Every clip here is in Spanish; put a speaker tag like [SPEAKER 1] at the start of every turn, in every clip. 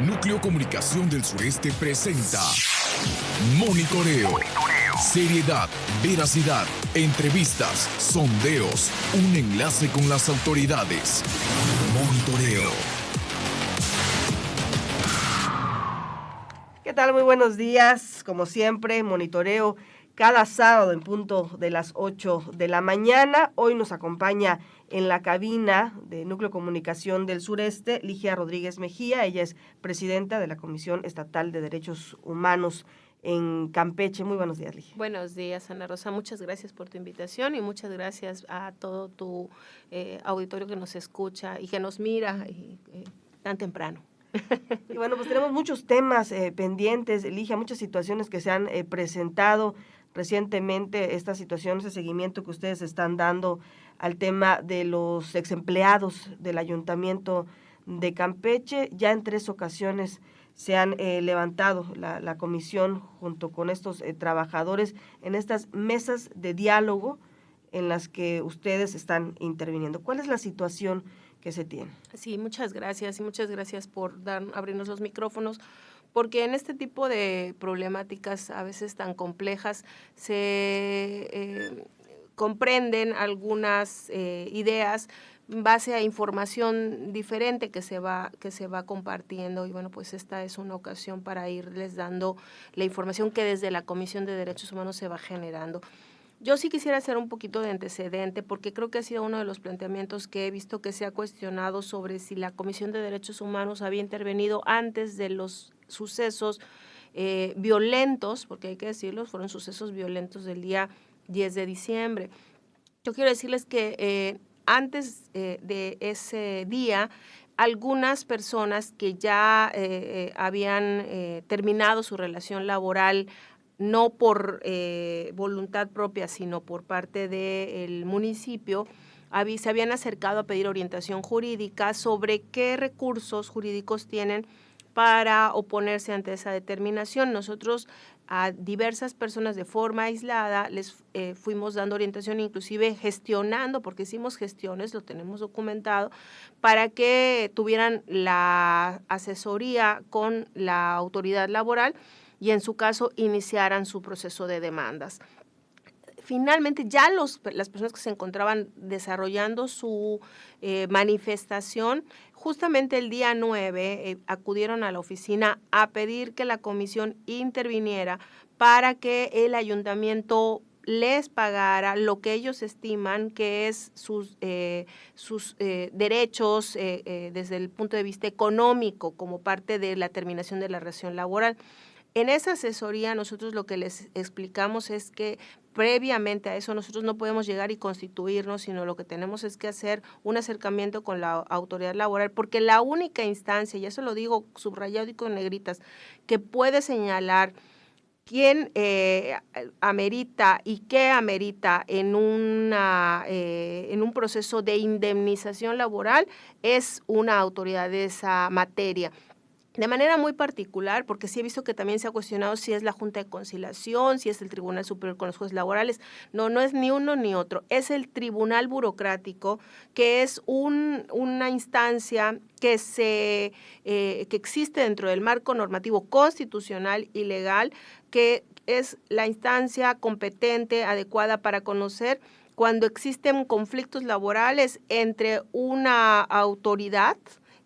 [SPEAKER 1] Núcleo Comunicación del Sureste presenta Monitoreo. Seriedad, veracidad, entrevistas, sondeos, un enlace con las autoridades. Monitoreo.
[SPEAKER 2] ¿Qué tal? Muy buenos días. Como siempre, Monitoreo cada sábado en punto de las 8 de la mañana. Hoy nos acompaña en la cabina de Núcleo Comunicación del Sureste Ligia Rodríguez Mejía. Ella es presidenta de la Comisión Estatal de Derechos Humanos en Campeche. Muy buenos días, Ligia.
[SPEAKER 3] Buenos días, Ana Rosa. Muchas gracias por tu invitación y muchas gracias a todo tu auditorio que nos escucha y que nos mira tan temprano.
[SPEAKER 2] Y bueno, pues tenemos muchos temas pendientes, Ligia, muchas situaciones que se han presentado recientemente, estas situaciones de seguimiento que ustedes están dando al tema de los exempleados del Ayuntamiento de Campeche. Ya en 3 ocasiones se han levantado la comisión junto con estos trabajadores en estas mesas de diálogo en las que ustedes están interviniendo. ¿Cuál es la situación que se tiene?
[SPEAKER 3] Sí, muchas gracias y muchas gracias por abrirnos los micrófonos, porque en este tipo de problemáticas a veces tan complejas se comprenden algunas ideas en base a información diferente que se va compartiendo, y bueno, pues esta es una ocasión para irles dando la información que desde la Comisión de Derechos Humanos se va generando. Yo sí quisiera hacer un poquito de antecedente, porque creo que ha sido uno de los planteamientos que he visto que se ha cuestionado sobre si la Comisión de Derechos Humanos había intervenido antes de los sucesos violentos, porque hay que decirlo, fueron sucesos violentos del día 10 de diciembre. Yo quiero decirles que antes de ese día, algunas personas que ya habían terminado su relación laboral, no por voluntad propia, sino por parte del municipio, se habían acercado a pedir orientación jurídica sobre qué recursos jurídicos tienen para oponerse ante esa determinación. Nosotros a diversas personas de forma aislada les fuimos dando orientación, inclusive gestionando, porque hicimos gestiones, lo tenemos documentado, para que tuvieran la asesoría con la autoridad laboral y en su caso iniciaran su proceso de demandas. Finalmente, ya las personas que se encontraban desarrollando su manifestación, justamente el día 9 acudieron a la oficina a pedir que la comisión interviniera para que el ayuntamiento les pagara lo que ellos estiman que es sus derechos desde el punto de vista económico como parte de la terminación de la relación laboral. En esa asesoría nosotros lo que les explicamos es que previamente a eso nosotros no podemos llegar y constituirnos, sino lo que tenemos es que hacer un acercamiento con la autoridad laboral, porque la única instancia, y eso lo digo subrayado y con negritas, que puede señalar quién amerita y qué amerita en un proceso de indemnización laboral es una autoridad de esa materia. De manera muy particular, porque sí he visto que también se ha cuestionado si es la Junta de Conciliación, si es el Tribunal Superior con los Jueces Laborales. No es ni uno ni otro, es el Tribunal Burocrático, que es una instancia que existe dentro del marco normativo constitucional y legal, que es la instancia competente, adecuada para conocer cuando existen conflictos laborales entre una autoridad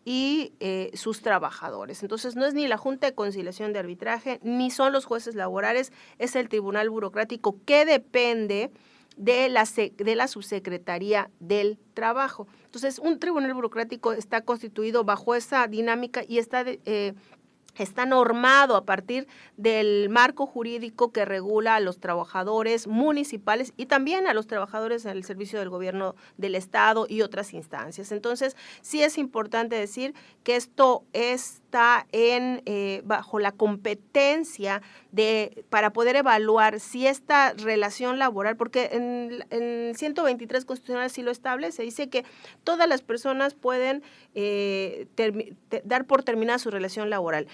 [SPEAKER 3] y sus trabajadores. Entonces, no es ni la Junta de Conciliación de Arbitraje, ni son los jueces laborales, es el Tribunal Burocrático, que depende de la Subsecretaría del Trabajo. Entonces, un tribunal burocrático está constituido bajo esa dinámica y está normado a partir del marco jurídico que regula a los trabajadores municipales y también a los trabajadores en el servicio del gobierno del Estado y otras instancias. Entonces, sí es importante decir que esto está bajo la competencia para poder evaluar si esta relación laboral, porque en 123 constitucional sí lo establece, dice que todas las personas pueden dar por terminada su relación laboral.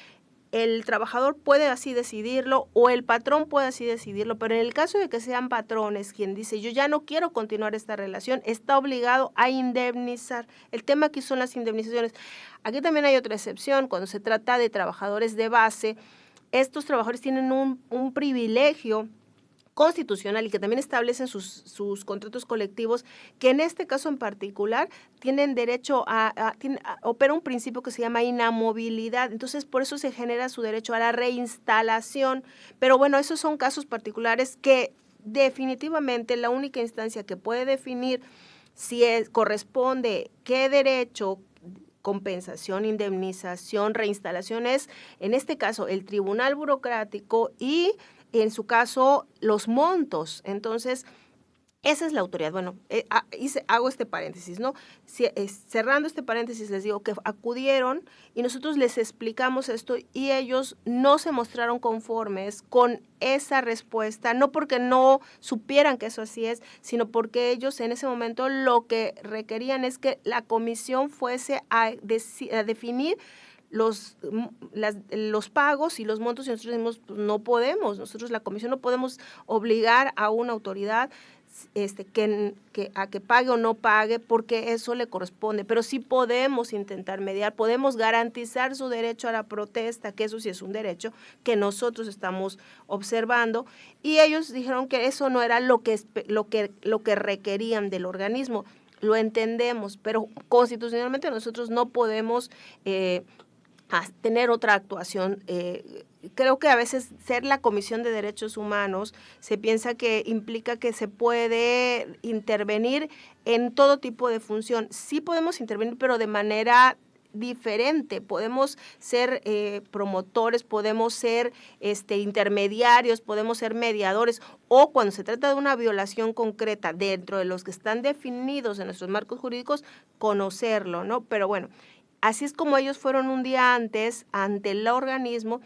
[SPEAKER 3] el trabajador puede así decidirlo o el patrón puede así decidirlo, pero en el caso de que sean patrones quien dice yo ya no quiero continuar esta relación, está obligado a indemnizar. El tema aquí son las indemnizaciones. Aquí también hay otra excepción, cuando se trata de trabajadores de base, estos trabajadores tienen un privilegio constitucional y que también establecen sus contratos colectivos, que en este caso en particular tienen derecho opera un principio que se llama inamovilidad, entonces por eso se genera su derecho a la reinstalación, pero bueno, esos son casos particulares que definitivamente la única instancia que puede definir si corresponde qué derecho, compensación, indemnización, reinstalación es, en este caso, el tribunal burocrático y en su caso, los montos. Entonces, esa es la autoridad. Bueno, hago este paréntesis, ¿no? Cerrando este paréntesis, les digo que acudieron y nosotros les explicamos esto y ellos no se mostraron conformes con esa respuesta, no porque no supieran que eso así es, sino porque ellos en ese momento lo que requerían es que la comisión fuese a definir los pagos y los montos, y nosotros decimos, pues no podemos, nosotros la comisión no podemos obligar a una autoridad a que pague o no pague, porque eso le corresponde, pero sí podemos intentar mediar, podemos garantizar su derecho a la protesta, que eso sí es un derecho que nosotros estamos observando, y ellos dijeron que eso no era lo que requerían del organismo. Lo entendemos, pero constitucionalmente nosotros no podemos a tener otra actuación. Creo que a veces ser la Comisión de Derechos Humanos se piensa que implica que se puede intervenir en todo tipo de función. Sí podemos intervenir, pero de manera diferente. Podemos ser promotores, podemos ser intermediarios, podemos ser mediadores, o cuando se trata de una violación concreta dentro de los que están definidos en nuestros marcos jurídicos, conocerlo, ¿no? Pero bueno, así es como ellos fueron un día antes ante el organismo,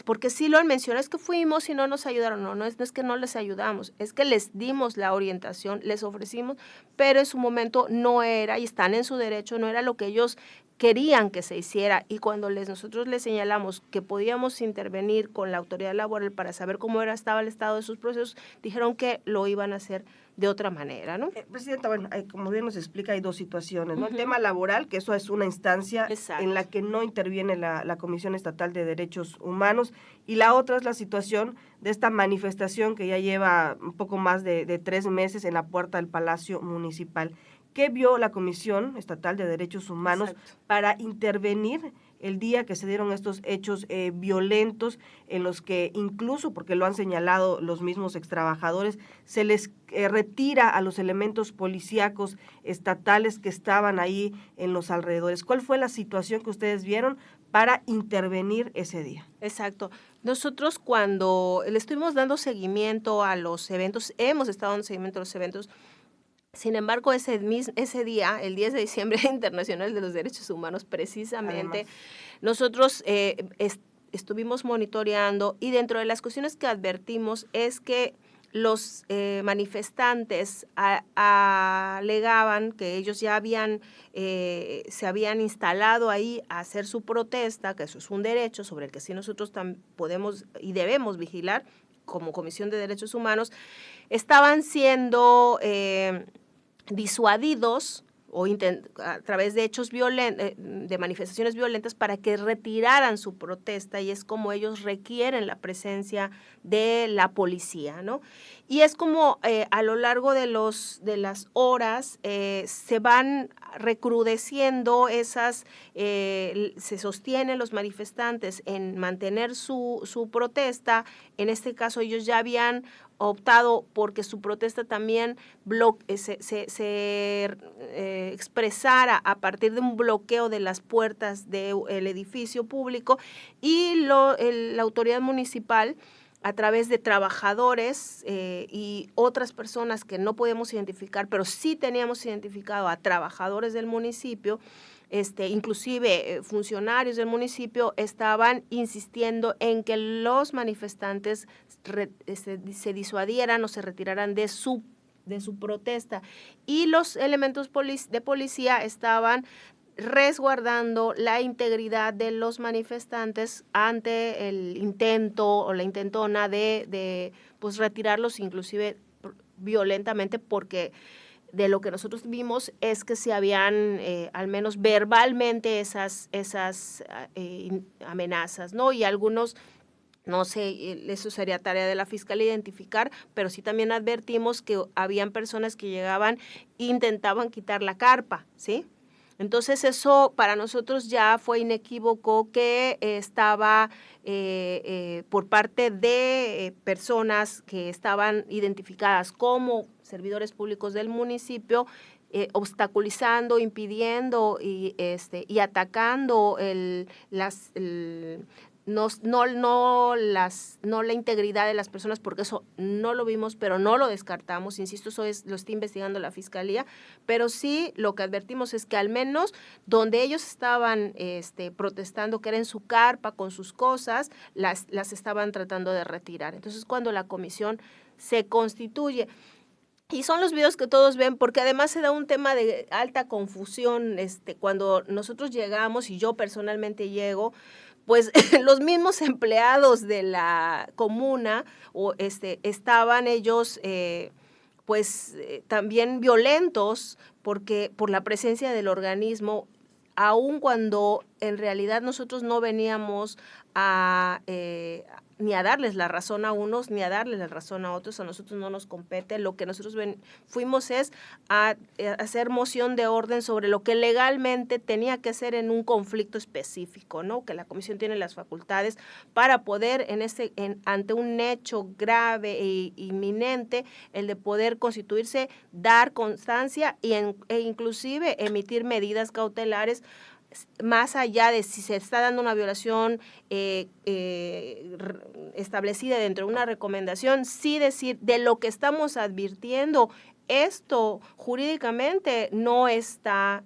[SPEAKER 3] porque sí lo han mencionado, es que fuimos y no nos ayudaron. No es que no les ayudamos, es que les dimos la orientación, les ofrecimos, pero en su momento no era, y están en su derecho, no era lo que ellos querían que se hiciera, y cuando nosotros les señalamos que podíamos intervenir con la autoridad laboral para saber cómo estaba el estado de sus procesos, dijeron que lo iban a hacer de otra manera, ¿no?
[SPEAKER 2] Presidenta, bueno, como bien nos explica, hay dos situaciones, ¿no? El tema laboral, que eso es una instancia en la que no interviene la Comisión Estatal de Derechos Humanos, y la otra es la situación de esta manifestación que ya lleva un poco más de 3 meses en la puerta del Palacio Municipal. ¿Qué vio la Comisión Estatal de Derechos Humanos para intervenir el día que se dieron estos hechos violentos en los que incluso, porque lo han señalado los mismos extrabajadores, se les retira a los elementos policíacos estatales que estaban ahí en los alrededores? ¿Cuál fue la situación que ustedes vieron para intervenir ese día?
[SPEAKER 3] Exacto. Nosotros cuando le estuvimos dando seguimiento a los eventos, hemos estado dando seguimiento a los eventos. Sin embargo, ese día, el 10 de diciembre Internacional de los Derechos Humanos, precisamente, nosotros estuvimos monitoreando, y dentro de las cuestiones que advertimos es que los manifestantes alegaban que ellos ya se habían instalado ahí a hacer su protesta, que eso es un derecho sobre el que sí nosotros podemos y debemos vigilar como Comisión de Derechos Humanos. Estaban siendo disuadidos o a través de hechos de manifestaciones violentas para que retiraran su protesta, y es como ellos requieren la presencia de la policía, ¿no? Y es como a lo largo de las horas se van recrudeciendo se sostienen los manifestantes en mantener su protesta. En este caso ellos ya habían optado porque su protesta también se expresara a partir de un bloqueo de las puertas del edificio público, y la autoridad municipal, a través de trabajadores y otras personas que no podíamos identificar, pero sí teníamos identificado a trabajadores del municipio, inclusive funcionarios del municipio, estaban insistiendo en que los manifestantes se disuadieran o se retiraran de su protesta, y los elementos de policía estaban resguardando la integridad de los manifestantes ante el intento o la intentona de pues retirarlos inclusive violentamente, porque de lo que nosotros vimos es que se habían al menos verbalmente esas amenazas, ¿no? Y algunos, no sé, eso sería tarea de la fiscalía identificar, pero sí también advertimos que habían personas que llegaban e intentaban quitar la carpa, ¿sí? Entonces eso para nosotros ya fue inequívoco que estaba por parte de personas que estaban identificadas como servidores públicos del municipio, obstaculizando, impidiendo y atacando no la integridad de las personas, porque eso no lo vimos, pero no lo descartamos, insisto, eso lo está investigando la Fiscalía, pero sí lo que advertimos es que al menos donde ellos estaban protestando, que era en su carpa con sus cosas, las estaban tratando de retirar. Entonces, cuando la comisión se constituye, y son los videos que todos ven, porque además se da un tema de alta confusión, cuando nosotros llegamos, y yo personalmente llego, pues los mismos empleados de la comuna estaban ellos también violentos por la presencia del organismo, aun cuando en realidad nosotros no veníamos ni a darles la razón a unos, ni a darles la razón a otros. A nosotros no nos compete. Lo que nosotros fuimos es a hacer moción de orden sobre lo que legalmente tenía que hacer en un conflicto específico, ¿no? Que la comisión tiene las facultades para poder, ante un hecho grave e inminente, el de poder constituirse, dar constancia e inclusive emitir medidas cautelares, más allá de si se está dando una violación establecida dentro de una recomendación, sí decir de lo que estamos advirtiendo, esto jurídicamente no está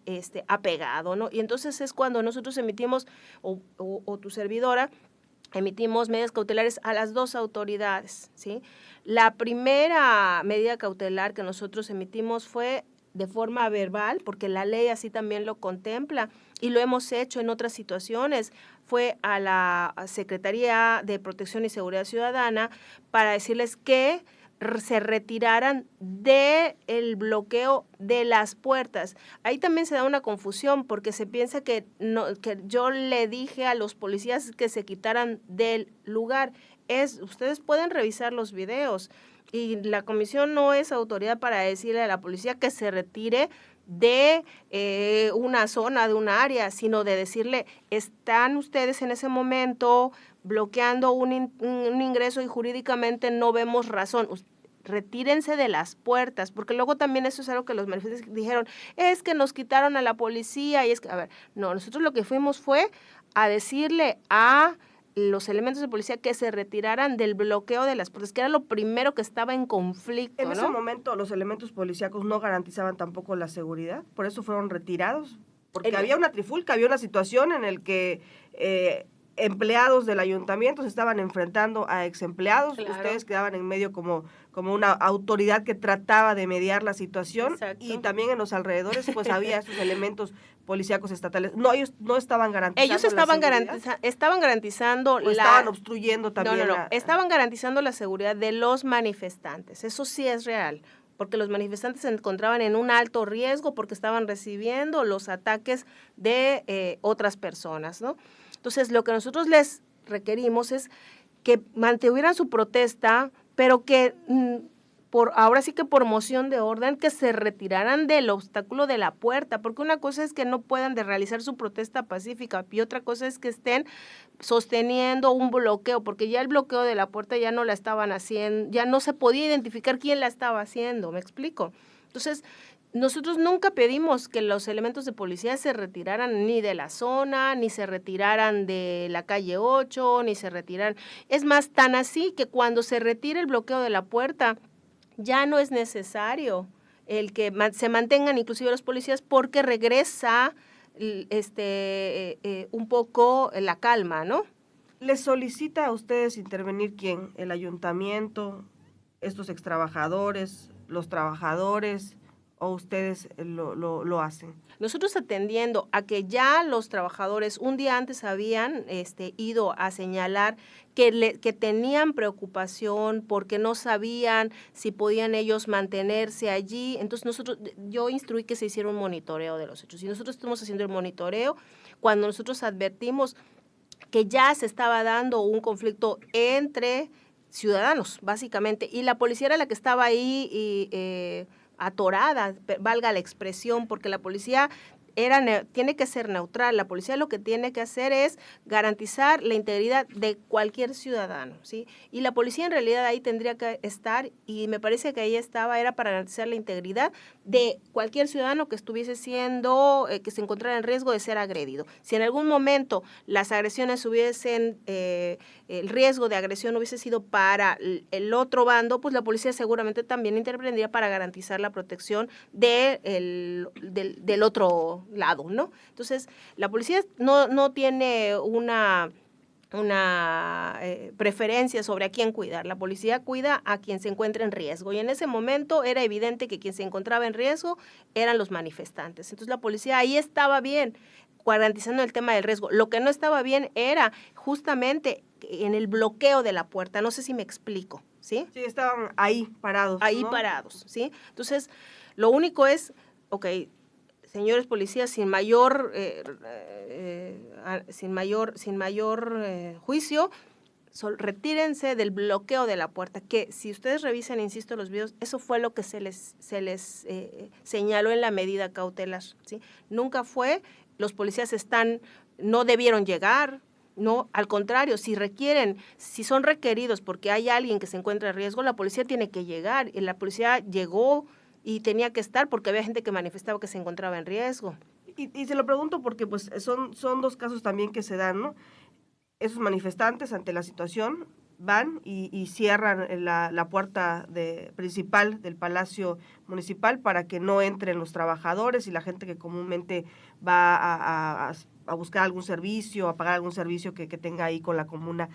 [SPEAKER 3] apegado, ¿no? Y entonces es cuando nosotros emitimos, o tu servidora, emitimos medidas cautelares a las dos autoridades, ¿sí? La primera medida cautelar que nosotros emitimos fue de forma verbal, porque la ley así también lo contempla, y lo hemos hecho en otras situaciones. Fue a la Secretaría de Protección y Seguridad Ciudadana para decirles que se retiraran del bloqueo de las puertas. Ahí también se da una confusión, porque se piensa que yo le dije a los policías que se quitaran del lugar. Ustedes pueden revisar los videos, y la comisión no es autoridad para decirle a la policía que se retire de una zona, de un área, sino de decirle, están ustedes en ese momento bloqueando un ingreso y jurídicamente no vemos razón. Retírense de las puertas, porque luego también eso es algo que los manifestantes dijeron, es que nos quitaron a la policía, y es que, a ver, no, nosotros lo que fuimos fue a decirle a los elementos de policía que se retiraran del bloqueo de las puertas, que era lo primero que estaba en conflicto,
[SPEAKER 2] En
[SPEAKER 3] ¿no?
[SPEAKER 2] ese momento los elementos policíacos no garantizaban tampoco la seguridad, por eso fueron retirados, porque había una trifulca, había una situación en la que empleados del ayuntamiento se estaban enfrentando a ex empleados,
[SPEAKER 3] Claro.
[SPEAKER 2] Ustedes quedaban en medio como una autoridad que trataba de mediar la situación. Exacto. Y también en los alrededores pues había esos elementos policíacos estatales. No, ellos no estaban garantizando.
[SPEAKER 3] Ellos estaban garantizando
[SPEAKER 2] estaban obstruyendo también.
[SPEAKER 3] No. Estaban garantizando la seguridad de los manifestantes. Eso sí es real, porque los manifestantes se encontraban en un alto riesgo porque estaban recibiendo los ataques de otras personas, ¿no? Entonces, lo que nosotros les requerimos es que mantuvieran su protesta, pero que ahora sí que por moción de orden, que se retiraran del obstáculo de la puerta, porque una cosa es que no puedan realizar su protesta pacífica y otra cosa es que estén sosteniendo un bloqueo, porque ya el bloqueo de la puerta ya no la estaban haciendo, ya no se podía identificar quién la estaba haciendo, ¿me explico? Entonces, nosotros nunca pedimos que los elementos de policía se retiraran ni de la zona, ni se retiraran de la calle 8, ni se retiraran. Es más, tan así que cuando se retire el bloqueo de la puerta, ya no es necesario el que se mantengan inclusive los policías, porque regresa un poco la calma, ¿no?
[SPEAKER 2] ¿Les solicita a ustedes intervenir quién? ¿El ayuntamiento, estos extrabajadores, los trabajadores o ustedes lo hacen?
[SPEAKER 3] Nosotros atendiendo a que ya los trabajadores un día antes habían ido a señalar que tenían preocupación porque no sabían si podían ellos mantenerse allí. Entonces yo instruí que se hiciera un monitoreo de los hechos. Y nosotros estuvimos haciendo el monitoreo cuando nosotros advertimos que ya se estaba dando un conflicto entre ciudadanos, básicamente, y la policía era la que estaba ahí atorada, valga la expresión, porque la policía tiene que ser neutral. La policía lo que tiene que hacer es garantizar la integridad de cualquier ciudadano, ¿sí? Y la policía en realidad ahí tendría que estar, y me parece que ahí estaba, era para garantizar la integridad de cualquier ciudadano que estuviese siendo, que se encontrara en riesgo de ser agredido. Si en algún momento las agresiones hubiesen, el riesgo de agresión hubiese sido para el otro bando, pues la policía seguramente también intervendría para garantizar la protección del otro lado, ¿no? Entonces, la policía no tiene una preferencia sobre a quién cuidar. La policía cuida a quien se encuentra en riesgo, y en ese momento era evidente que quien se encontraba en riesgo eran los manifestantes. Entonces, la policía ahí estaba bien, garantizando el tema del riesgo. Lo que no estaba bien era justamente en el bloqueo de la puerta. No sé si me explico, ¿sí?
[SPEAKER 2] Sí, estaban ahí parados,
[SPEAKER 3] ahí, ¿no? Parados, ¿sí? Entonces, lo único es, señores policías, sin mayor juicio, retírense del bloqueo de la puerta, que si ustedes revisan, insisto, los videos, eso fue lo que se les señaló en la medida cautelar, ¿sí? Nunca fue, los policías no debieron llegar, no, al contrario, si son requeridos porque hay alguien que se encuentra en riesgo, la policía tiene que llegar, y la policía llegó y tenía que estar porque había gente que manifestaba que se encontraba en riesgo.
[SPEAKER 2] Y se lo pregunto porque pues son dos casos también que se dan, ¿no? Esos manifestantes ante la situación van y cierran la puerta principal del Palacio Municipal para que no entren los trabajadores y la gente que comúnmente va a buscar algún servicio, a pagar algún servicio que tenga ahí con la comuna,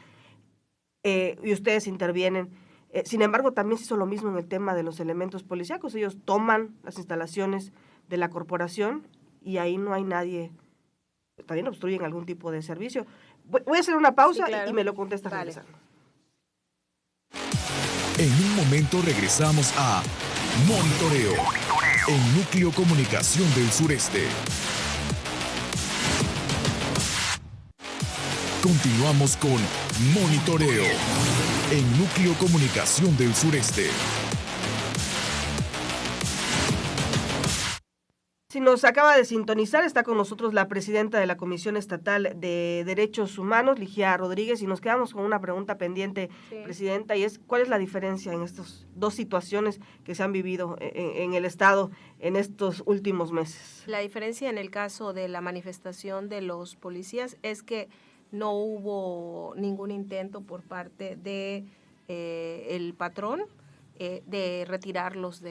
[SPEAKER 2] y ustedes intervienen. Sin embargo, también se hizo lo mismo en el tema de los elementos policíacos. Ellos toman las instalaciones de la corporación y ahí no hay nadie, también obstruyen algún tipo de servicio. Voy a hacer una pausa, sí, claro, y me lo contestas regresando.
[SPEAKER 1] En un momento regresamos a Monitoreo, en Núcleo Comunicación del Sureste. Continuamos con Monitoreo, en Núcleo Comunicación del Sureste.
[SPEAKER 2] Si nos acaba de sintonizar, está con nosotros la presidenta de la Comisión Estatal de Derechos Humanos, Ligia Rodríguez, y nos quedamos con una pregunta pendiente, sí, presidenta, y es, ¿cuál es la diferencia en estas dos situaciones que se han vivido en el Estado en estos últimos meses?
[SPEAKER 3] La diferencia en el caso de la manifestación de los policías es que no hubo ningún intento por parte de el patrón de retirarlos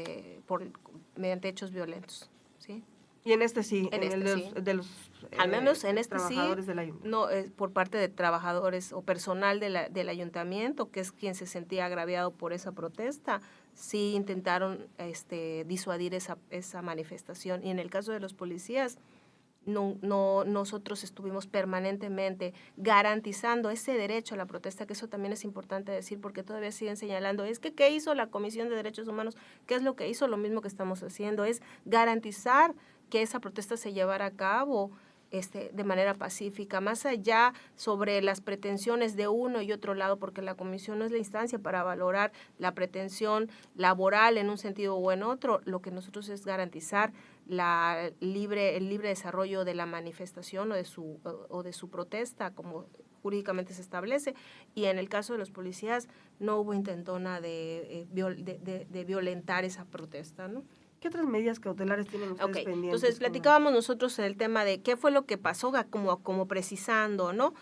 [SPEAKER 3] mediante hechos violentos, ¿sí?
[SPEAKER 2] Y en este sí,
[SPEAKER 3] de los al menos en este
[SPEAKER 2] trabajadores
[SPEAKER 3] sí,
[SPEAKER 2] del ayuntamiento.
[SPEAKER 3] No, por parte de trabajadores o personal del ayuntamiento, que es quien se sentía agraviado por esa protesta, sí intentaron disuadir esa manifestación. Y en el caso de los policías, nosotros estuvimos permanentemente garantizando ese derecho a la protesta, que eso también es importante decir, porque todavía siguen señalando, es que ¿qué hizo la Comisión de Derechos Humanos? ¿Qué es lo que hizo? Lo mismo que estamos haciendo, es garantizar que esa protesta se llevara a cabo de manera pacífica, más allá sobre las pretensiones de uno y otro lado, porque la comisión no es la instancia para valorar la pretensión laboral en un sentido o en otro. Lo que nosotros es garantizar el libre desarrollo de la manifestación o de su protesta, como jurídicamente se establece, y en el caso de los policías no hubo intentona de violentar esa protesta, ¿no?
[SPEAKER 2] ¿Qué otras medidas cautelares tienen ustedes pendientes?
[SPEAKER 3] Entonces, platicábamos nosotros en el tema de qué fue lo que pasó, como precisando, ¿no?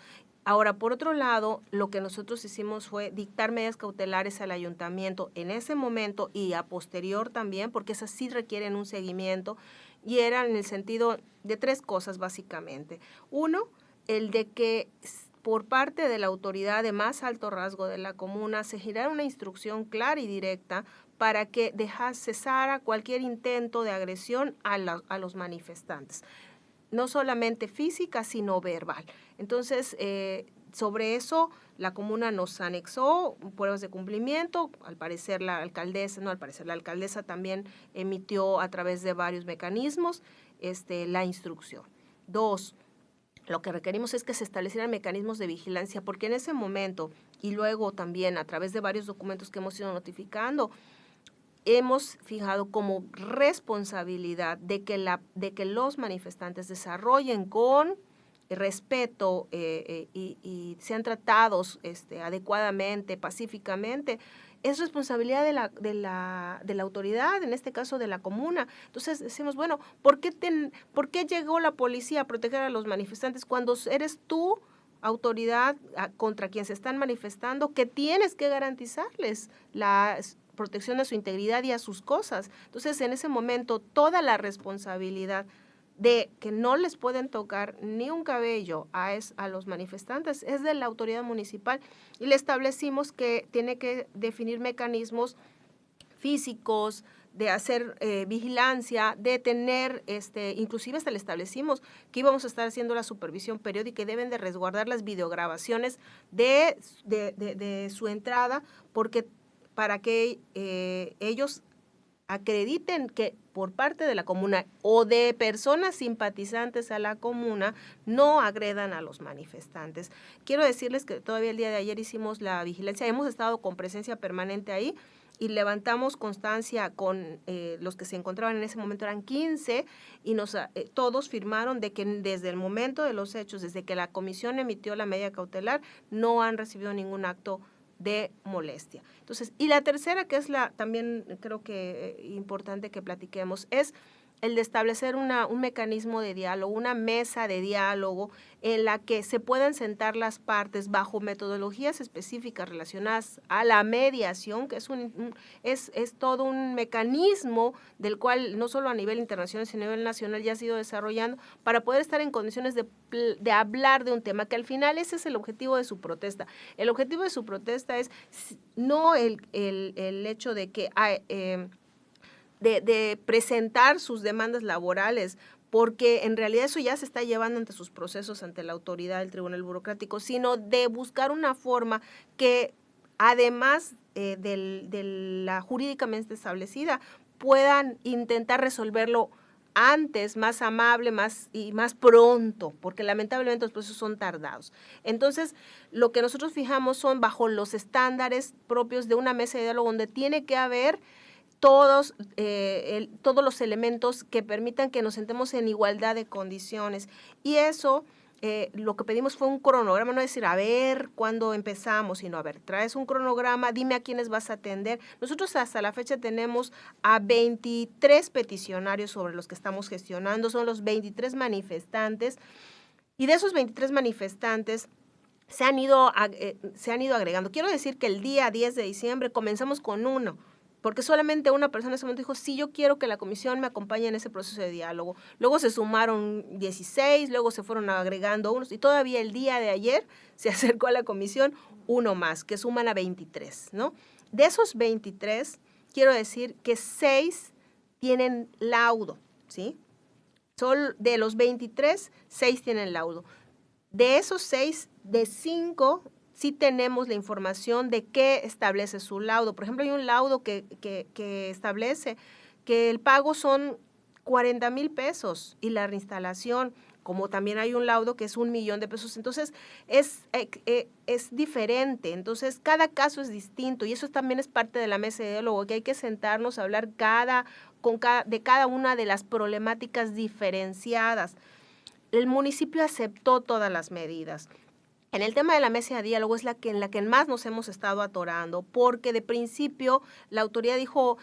[SPEAKER 3] Ahora, por otro lado, lo que nosotros hicimos fue dictar medidas cautelares al ayuntamiento en ese momento y a posterior también, porque esas sí requieren un seguimiento, y eran en el sentido de tres cosas, básicamente. Uno, el de que por parte de la autoridad de más alto rasgo de la comuna se girara una instrucción clara y directa para que cesara cualquier intento de agresión a los manifestantes, no solamente física, sino verbal. Entonces, sobre eso, la comuna nos anexó pruebas de cumplimiento. Al parecer la alcaldesa también emitió a través de varios mecanismos la instrucción. 2, lo que requerimos es que se establecieran mecanismos de vigilancia, porque en ese momento, y luego también a través de varios documentos que hemos ido notificando, hemos fijado como responsabilidad de que los manifestantes desarrollen con respeto y sean tratados adecuadamente, pacíficamente. Es responsabilidad de la autoridad, en este caso de la comuna. Entonces decimos, bueno, ¿por qué llegó la policía a proteger a los manifestantes cuando eres tú, autoridad contra quien se están manifestando, que tienes que garantizarles la protección de su integridad y a sus cosas? Entonces, en ese momento, toda la responsabilidad de que no les pueden tocar ni un cabello a los manifestantes es de la autoridad municipal, y le establecimos que tiene que definir mecanismos físicos, de hacer vigilancia, de tener, inclusive hasta le establecimos que íbamos a estar haciendo la supervisión periódica y deben de resguardar las videograbaciones de su entrada, porque para que ellos acrediten que por parte de la comuna o de personas simpatizantes a la comuna no agredan a los manifestantes. Quiero decirles que todavía el día de ayer hicimos la vigilancia, hemos estado con presencia permanente ahí y levantamos constancia con los que se encontraban en ese momento, eran 15, y todos firmaron de que desde el momento de los hechos, desde que la comisión emitió la medida cautelar, no han recibido ningún acto de molestia. Entonces, y la tercera, que es también creo que importante que platiquemos, es el de establecer un mecanismo de diálogo, una mesa de diálogo en la que se puedan sentar las partes bajo metodologías específicas relacionadas a la mediación, que es todo un mecanismo del cual no solo a nivel internacional, sino a nivel nacional ya ha sido desarrollando para poder estar en condiciones de hablar de un tema, que al final ese es el objetivo de su protesta. El objetivo de su protesta es no el hecho de que de presentar sus demandas laborales, porque en realidad eso ya se está llevando ante sus procesos ante la autoridad del Tribunal Burocrático, sino de buscar una forma que, además de la jurídicamente establecida, puedan intentar resolverlo antes, más amable, más pronto, porque lamentablemente los procesos son tardados. Entonces, lo que nosotros fijamos son bajo los estándares propios de una mesa de diálogo, donde tiene que haber todos los elementos que permitan que nos sentemos en igualdad de condiciones. Y eso, lo que pedimos fue un cronograma, no decir, a ver, ¿cuándo empezamos? Sino, a ver, traes un cronograma, dime a quiénes vas a atender. Nosotros hasta la fecha tenemos a 23 peticionarios sobre los que estamos gestionando, son los 23 manifestantes, y de esos 23 manifestantes se han ido agregando. Quiero decir que el día 10 de diciembre comenzamos con uno, porque solamente una persona en ese momento dijo, sí, yo quiero que la comisión me acompañe en ese proceso de diálogo. Luego se sumaron 16, luego se fueron agregando unos, y todavía el día de ayer se acercó a la comisión uno más, que suman a 23, ¿no? De esos 23, quiero decir que 6 tienen laudo, ¿sí? De los 23, 6 tienen laudo. De esos 6, de 5... sí tenemos la información de qué establece su laudo. Por ejemplo, hay un laudo que establece que el pago son 40,000 pesos y la reinstalación, como también hay un laudo que es 1,000,000 de pesos. Entonces, es diferente. Entonces, cada caso es distinto, y eso también es parte de la mesa de diálogo, que hay que sentarnos a hablar de cada una de las problemáticas diferenciadas. El municipio aceptó todas las medidas. En el tema de la mesa de diálogo es en la que más nos hemos estado atorando, porque de principio la autoridad dijo,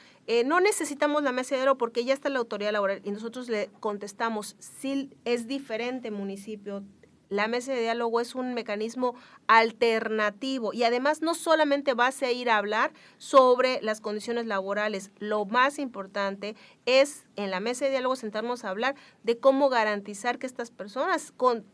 [SPEAKER 3] no necesitamos la mesa de diálogo porque ya está la autoridad laboral, y nosotros le contestamos, sí, es diferente, municipio. La mesa de diálogo es un mecanismo alternativo, y además no solamente vas a ir a hablar sobre las condiciones laborales. Lo más importante es en la mesa de diálogo sentarnos a hablar de cómo garantizar que estas personas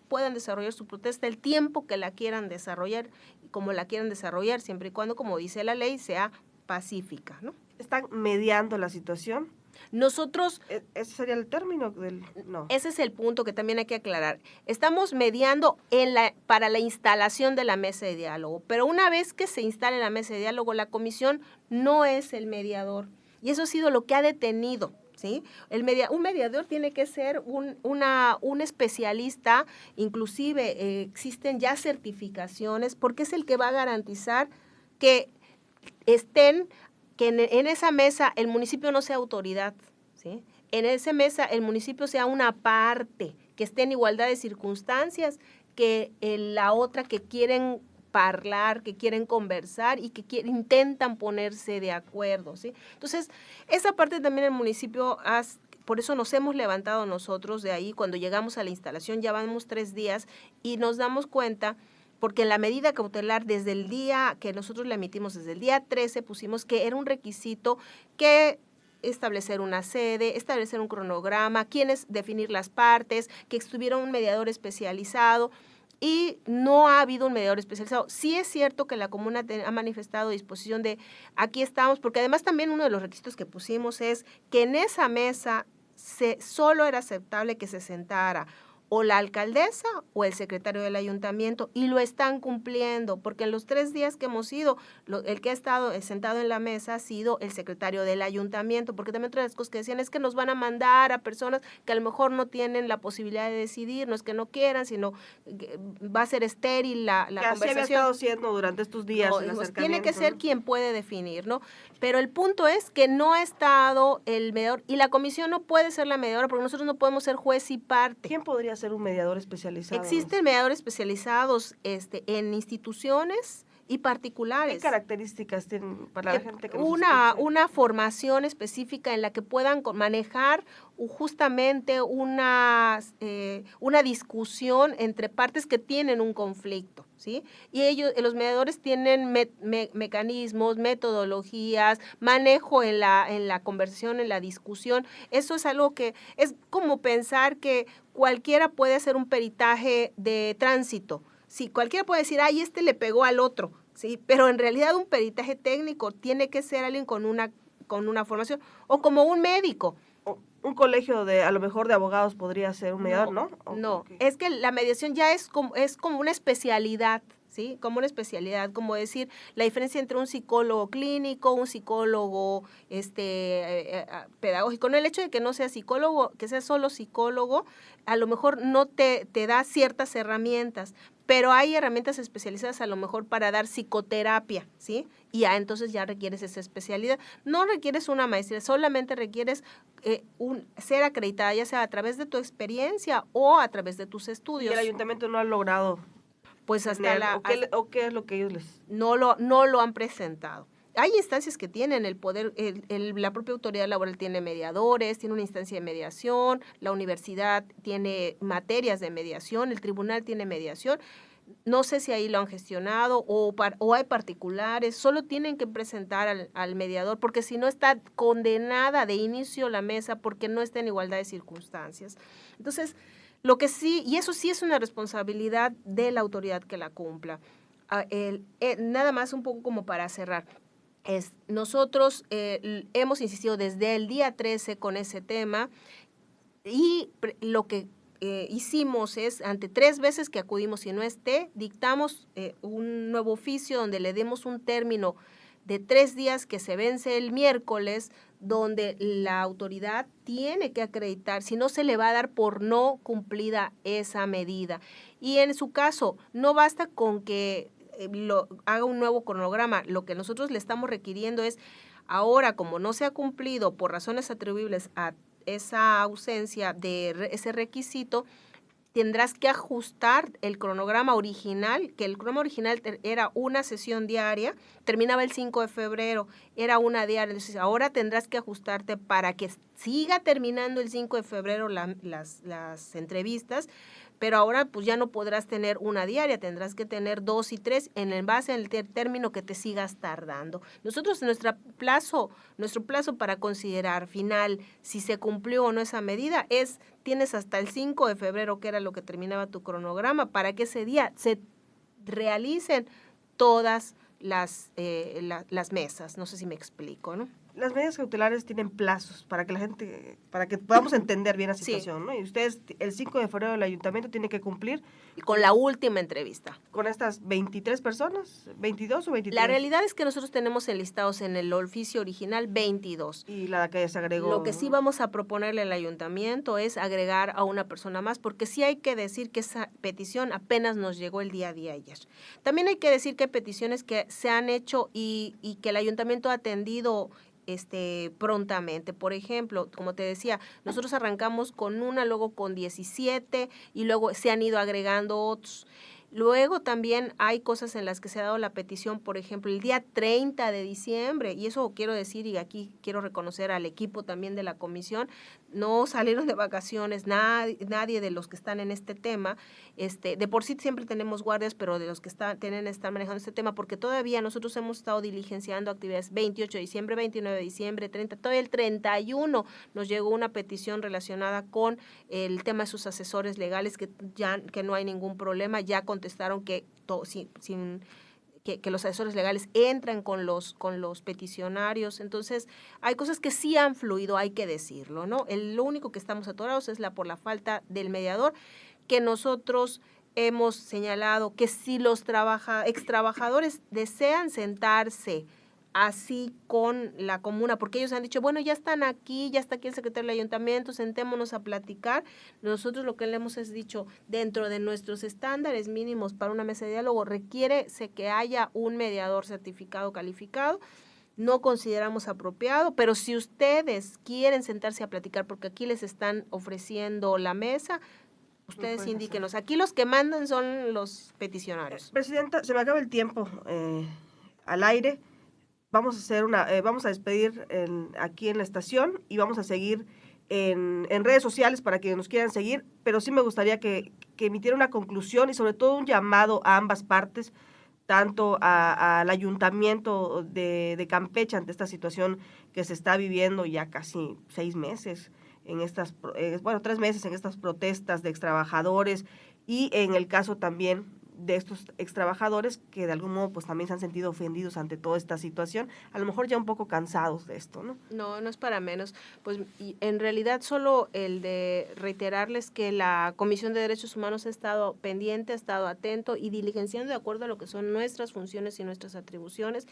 [SPEAKER 3] puedan desarrollar su protesta el tiempo que la quieran desarrollar, como la quieran desarrollar, siempre y cuando, como dice la ley, sea pacífica, ¿no?
[SPEAKER 2] ¿Están mediando la situación?
[SPEAKER 3] Nosotros...
[SPEAKER 2] ¿Ese sería el término del...? No.
[SPEAKER 3] Ese es el punto que también hay que aclarar. Estamos mediando para la instalación de la mesa de diálogo, pero una vez que se instale la mesa de diálogo, la comisión no es el mediador. Y eso ha sido lo que ha detenido, ¿sí? Un mediador tiene que ser un especialista, inclusive existen ya certificaciones, porque es el que va a garantizar que en esa mesa el municipio no sea autoridad, ¿sí? En esa mesa el municipio sea una parte, que esté en igualdad de circunstancias que la otra que quieren hablar, que quieren conversar y que intentan ponerse de acuerdo, ¿sí? Entonces, esa parte también el municipio por eso nos hemos levantado nosotros de ahí, cuando llegamos a la instalación, ya vamos 3 días y nos damos cuenta, porque en la medida cautelar, desde el día que nosotros la emitimos, desde el día 13, pusimos que era un requisito que establecer una sede, establecer un cronograma, quiénes definir las partes, que estuviera un mediador especializado, y no ha habido un mediador especializado. Sí es cierto que la comuna ha manifestado disposición de aquí estamos, porque además también uno de los requisitos que pusimos es que en esa mesa solo era aceptable que se sentara o la alcaldesa o el secretario del ayuntamiento, y lo están cumpliendo, porque en los 3 días que hemos ido, el que ha estado sentado en la mesa ha sido el secretario del ayuntamiento, porque también otra de las cosas que decían es que nos van a mandar a personas que a lo mejor no tienen la posibilidad de decidir, no es que no quieran, sino que va a ser estéril la conversación.
[SPEAKER 2] Así había estado siendo durante estos días el acercamiento,
[SPEAKER 3] tiene que ser quien puede definir, ¿no? Pero el punto es que no ha estado el mediador, y la comisión no puede ser la mediadora, porque nosotros no podemos ser juez y parte.
[SPEAKER 2] ¿Quién podría ser un mediador especializado?
[SPEAKER 3] Existen mediadores especializados en instituciones y particulares.
[SPEAKER 2] ¿Qué características tienen para la gente que nos escucha?
[SPEAKER 3] Una formación específica en la que puedan manejar justamente una discusión entre partes que tienen un conflicto, ¿sí? Y los mediadores tienen mecanismos, metodologías, manejo en la conversación, en la discusión. Eso es algo que es como pensar que cualquiera puede hacer un peritaje de tránsito. Sí, cualquiera puede decir, ay, le pegó al otro, ¿sí? Pero en realidad un peritaje técnico tiene que ser alguien con una formación, o como un médico.
[SPEAKER 2] Un colegio a lo mejor de abogados podría ser un mediador, ¿no?
[SPEAKER 3] No,
[SPEAKER 2] okay.
[SPEAKER 3] Es que la mediación ya es como una especialidad, ¿sí? Como una especialidad, como decir, la diferencia entre un psicólogo clínico, un psicólogo pedagógico. No, el hecho de que no sea psicólogo, que sea solo psicólogo, a lo mejor no te da ciertas herramientas, pero hay herramientas especializadas a lo mejor para dar psicoterapia, ¿sí? Y entonces ya requieres esa especialidad. No requieres una maestría, solamente requieres ser acreditada, ya sea a través de tu experiencia o a través de tus estudios.
[SPEAKER 2] ¿Y el ayuntamiento no ha logrado?
[SPEAKER 3] Pues hasta
[SPEAKER 2] ¿O qué es lo que ellos les...?
[SPEAKER 3] No lo han presentado. Hay instancias que tienen el poder, la propia autoridad laboral tiene mediadores, tiene una instancia de mediación, la universidad tiene materias de mediación, el tribunal tiene mediación. No sé si ahí lo han gestionado o hay particulares, solo tienen que presentar al mediador, porque si no está condenada de inicio la mesa porque no está en igualdad de circunstancias. Entonces, lo que sí, y eso sí es una responsabilidad de la autoridad que la cumpla. Nada más un poco como para cerrar. Nosotros hemos insistido desde el día 13 con ese tema, y lo que hicimos es, ante 3 veces que acudimos y no dictamos un nuevo oficio donde le demos un término de 3 días que se vence el miércoles, donde la autoridad tiene que acreditar, si no se le va a dar por no cumplida esa medida. Y en su caso, no basta con que haga un nuevo cronograma, lo que nosotros le estamos requiriendo es, ahora como no se ha cumplido por razones atribuibles a esa ausencia de ese requisito, tendrás que ajustar el cronograma original, que el cronograma original era una sesión diaria, terminaba el 5 de febrero, era una diaria, entonces ahora tendrás que ajustarte para que siga terminando el 5 de febrero las entrevistas, pero ahora pues ya no podrás tener una diaria, tendrás que tener 2 y 3 en base al término que te sigas tardando. Nosotros nuestro plazo para considerar final si se cumplió o no esa medida tienes hasta el 5 de febrero, que era lo que terminaba tu cronograma, para que ese día se realicen todas las mesas. No sé si me explico, ¿no?
[SPEAKER 2] las medidas cautelares tienen plazos para que podamos entender bien la situación, ¿no? Y ustedes, el 5 de febrero el ayuntamiento tiene que cumplir
[SPEAKER 3] Y con la última entrevista.
[SPEAKER 2] con estas 23 personas, 22 o 23.
[SPEAKER 3] La realidad es que nosotros tenemos enlistados en el oficio original 22.
[SPEAKER 2] Y la que se agregó.
[SPEAKER 3] Lo que sí vamos a proponerle al ayuntamiento es agregar a una persona más, porque sí hay que decir que esa petición apenas nos llegó el día de ayer. También hay que decir que hay peticiones que se han hecho y que el ayuntamiento ha atendido prontamente. Por ejemplo, como te decía, nosotros arrancamos con una, luego con 17 y luego se han ido agregando otros. Luego también hay cosas en las que se ha dado la petición, por ejemplo, el día 30 de diciembre, y eso quiero decir, y aquí quiero reconocer al equipo también de la comisión, no salieron de vacaciones nadie de los que están en este tema, de por sí siempre tenemos guardias, pero de los que están manejando este tema, porque todavía nosotros hemos estado diligenciando actividades 28 de diciembre, 29 de diciembre, 30, todavía el 31 nos llegó una petición relacionada con el tema de sus asesores legales, que no hay ningún problema, ya contestaron que que los asesores legales entran con los peticionarios. Entonces, hay cosas que sí han fluido, hay que decirlo, ¿no? Lo único que estamos atorados es por la falta del mediador, que nosotros hemos señalado que si los extrabajadores desean sentarse así con la comuna, porque ellos han dicho, bueno, ya están aquí, ya está aquí el secretario del ayuntamiento, sentémonos a platicar. Nosotros lo que le hemos dicho, dentro de nuestros estándares mínimos para una mesa de diálogo, requiere que haya un mediador certificado calificado. No consideramos apropiado, pero si ustedes quieren sentarse a platicar, porque aquí les están ofreciendo la mesa, ustedes indíquenos. Aquí los que mandan son los peticionarios.
[SPEAKER 2] Presidenta, se me acaba el tiempo al aire. Vamos a despedir aquí en la estación y vamos a seguir en redes sociales para quienes nos quieran seguir, pero sí me gustaría que emitiera una conclusión y sobre todo un llamado a ambas partes, tanto al ayuntamiento de Campeche ante esta situación que se está viviendo ya casi 6 meses, 3 meses en estas protestas de extrabajadores, y en el caso también de estos extrabajadores que de algún modo pues también se han sentido ofendidos ante toda esta situación, a lo mejor ya un poco cansados de esto, ¿no?
[SPEAKER 3] No es para menos. Pues en realidad solo el de reiterarles que la Comisión de Derechos Humanos ha estado pendiente, ha estado atento y diligenciando de acuerdo a lo que son nuestras funciones y nuestras atribuciones,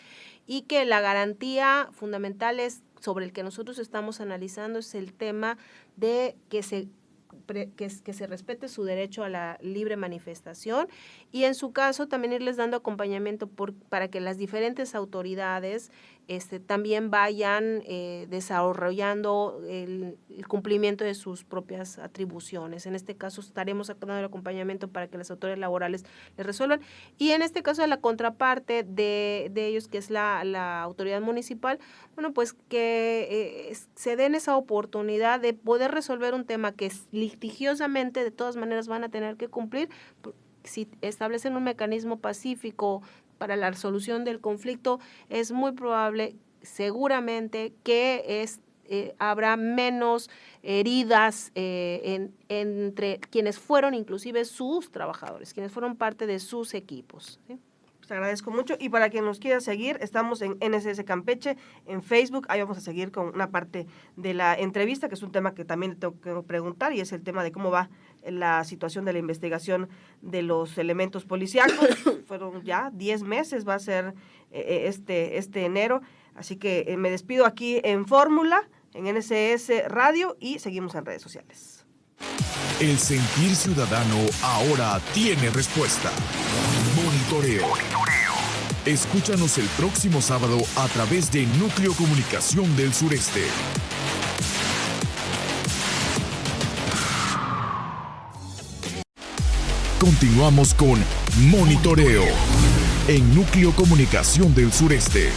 [SPEAKER 3] y que la garantía fundamental sobre el que nosotros estamos analizando es el tema de que se respete su derecho a la libre manifestación, y en su caso también irles dando acompañamiento para que las diferentes autoridades también vayan desarrollando el cumplimiento de sus propias atribuciones. En este caso estaremos dando el acompañamiento para que las autoridades laborales les resuelvan, y en este caso la contraparte de ellos, que es la autoridad municipal, bueno, pues que se den esa oportunidad de poder resolver un tema que litigiosamente de todas maneras van a tener que cumplir. Si establecen un mecanismo pacífico para la resolución del conflicto, es muy probable, seguramente, que habrá menos heridas entre quienes fueron inclusive sus trabajadores, quienes fueron parte de sus equipos, ¿sí?
[SPEAKER 2] Te agradezco mucho, y para quien nos quiera seguir, estamos en NSS Campeche, en Facebook. Ahí vamos a seguir con una parte de la entrevista, que es un tema que también le tengo que preguntar, y es el tema de cómo va la situación de la investigación de los elementos policíacos. Fueron ya 10 meses, va a ser este enero, así que me despido aquí en Fórmula, en NSS Radio, y seguimos en redes sociales.
[SPEAKER 1] El sentir ciudadano ahora tiene respuesta. Monitoreo. Escúchanos el próximo sábado a través de Núcleo Comunicación del Sureste. Continuamos con Monitoreo en Núcleo Comunicación del Sureste.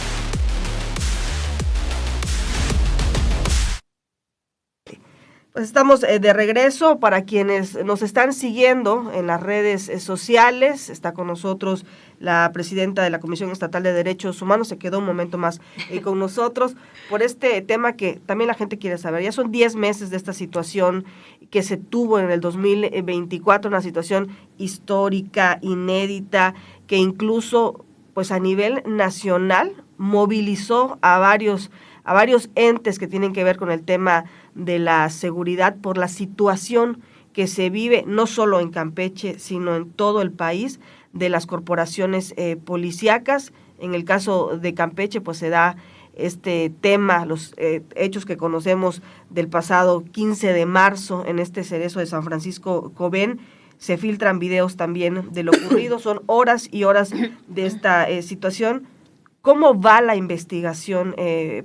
[SPEAKER 2] Pues estamos de regreso. Para quienes nos están siguiendo en las redes sociales, está con nosotros la presidenta de la Comisión Estatal de Derechos Humanos. Se quedó un momento más con nosotros por este tema que también la gente quiere saber. Ya son 10 meses de esta situación que se tuvo en el 2024, una situación histórica, inédita, que incluso pues a nivel nacional movilizó a varios a varios entes que tienen que ver con el tema de la seguridad por la situación que se vive no solo en Campeche, sino en todo el país, de las corporaciones policíacas. En el caso de Campeche, pues se da este tema, los hechos que conocemos del pasado 15 de marzo en este cerezo de San Francisco Cobén. Se filtran videos también de lo ocurrido, son horas y horas de esta situación. ¿Cómo va la investigación,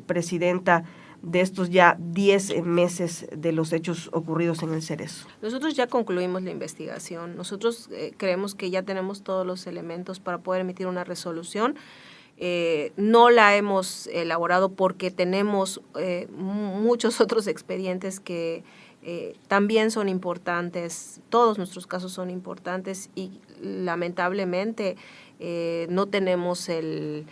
[SPEAKER 2] Presidenta, de estos ya 10 meses de los hechos ocurridos en el cerezo?
[SPEAKER 3] Nosotros ya concluimos la investigación. Nosotros creemos que ya tenemos todos los elementos para poder emitir una resolución. No la hemos elaborado porque tenemos muchos otros expedientes que también son importantes. Todos nuestros casos son importantes y lamentablemente no tenemos el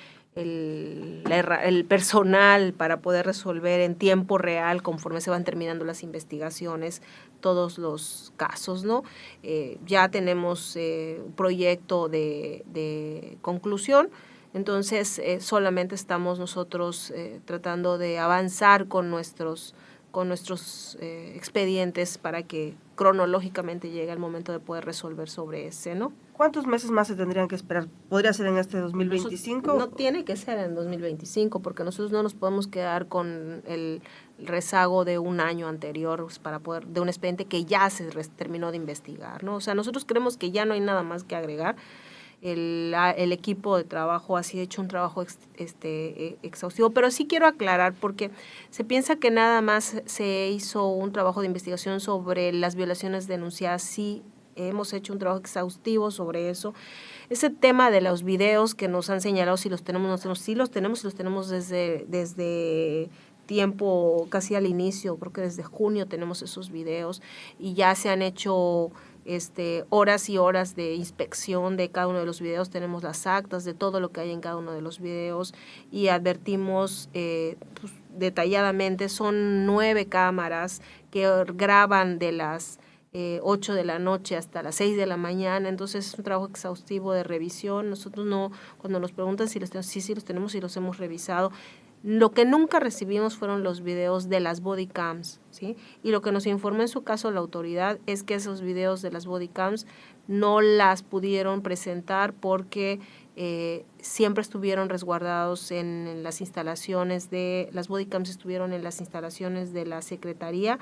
[SPEAKER 3] personal para poder resolver en tiempo real, conforme se van terminando las investigaciones, todos los casos, ¿no? Ya tenemos un proyecto de conclusión. Entonces, solamente estamos nosotros tratando de avanzar con nuestros expedientes para que cronológicamente llegue el momento de poder resolver sobre ese, ¿no?
[SPEAKER 2] ¿Cuántos meses más se tendrían que esperar? ¿Podría ser en este 2025?
[SPEAKER 3] No tiene que ser en 2025, porque nosotros no nos podemos quedar con el rezago de un año anterior pues, para poder, de un expediente que ya se terminó de investigar, ¿no? O sea, nosotros creemos que ya no hay nada más que agregar. El equipo de trabajo ha hecho un trabajo exhaustivo, pero sí quiero aclarar porque se piensa que nada más se hizo un trabajo de investigación sobre las violaciones denunciadas. Sí, hemos hecho un trabajo exhaustivo sobre eso. Ese tema de los videos que nos han señalado, si los tenemos, nosotros sí los tenemos y los tenemos desde tiempo casi al inicio, creo que desde junio tenemos esos videos y ya se han hecho horas y horas de inspección de cada uno de los videos, tenemos las actas de todo lo que hay en cada uno de los videos y advertimos pues, detalladamente, son 9 cámaras que graban de las 8 de la noche hasta las 6 de la mañana, entonces es un trabajo exhaustivo de revisión. Nosotros no, cuando nos preguntan si los tenemos, sí los tenemos y los hemos revisado. Lo que nunca recibimos fueron los videos de las body cams, ¿sí? Y lo que nos informó en su caso la autoridad es que esos videos de las body cams no las pudieron presentar porque siempre estuvieron resguardados en las instalaciones las body cams estuvieron en las instalaciones de la Secretaría.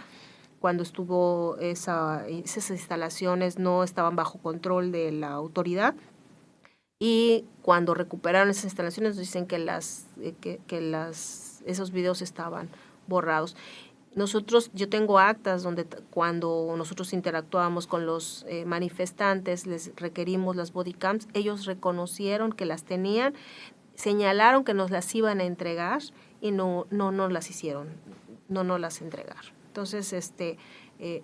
[SPEAKER 3] Cuando estuvo esas instalaciones no estaban bajo control de la autoridad. Y cuando recuperaron esas instalaciones nos dicen que esos videos estaban borrados. Yo tengo actas donde cuando nosotros interactuábamos con los manifestantes, les requerimos las body cams, ellos reconocieron que las tenían, señalaron que nos las iban a entregar y no las hicieron, no las entregaron. Entonces,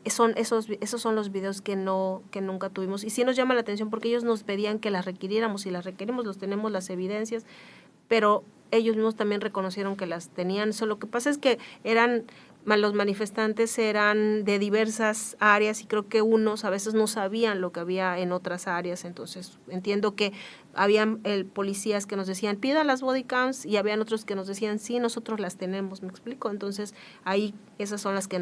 [SPEAKER 3] esos son los videos que nunca tuvimos y sí nos llama la atención porque ellos nos pedían que las requiriéramos y las requerimos, los tenemos las evidencias, pero ellos mismos también reconocieron que las tenían. Lo que pasa es que los manifestantes eran de diversas áreas y creo que unos a veces no sabían lo que había en otras áreas, entonces entiendo que habían policías que nos decían pidan las body cams y habían otros que nos decían sí, nosotros las tenemos, ¿me explico? Entonces ahí esas son las que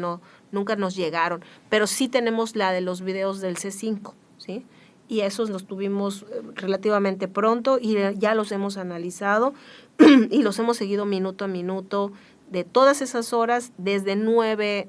[SPEAKER 3] nunca nos llegaron, pero sí tenemos la de los videos del C5, ¿sí? Y esos los tuvimos relativamente pronto y ya los hemos analizado y los hemos seguido minuto a minuto de todas esas horas desde nueve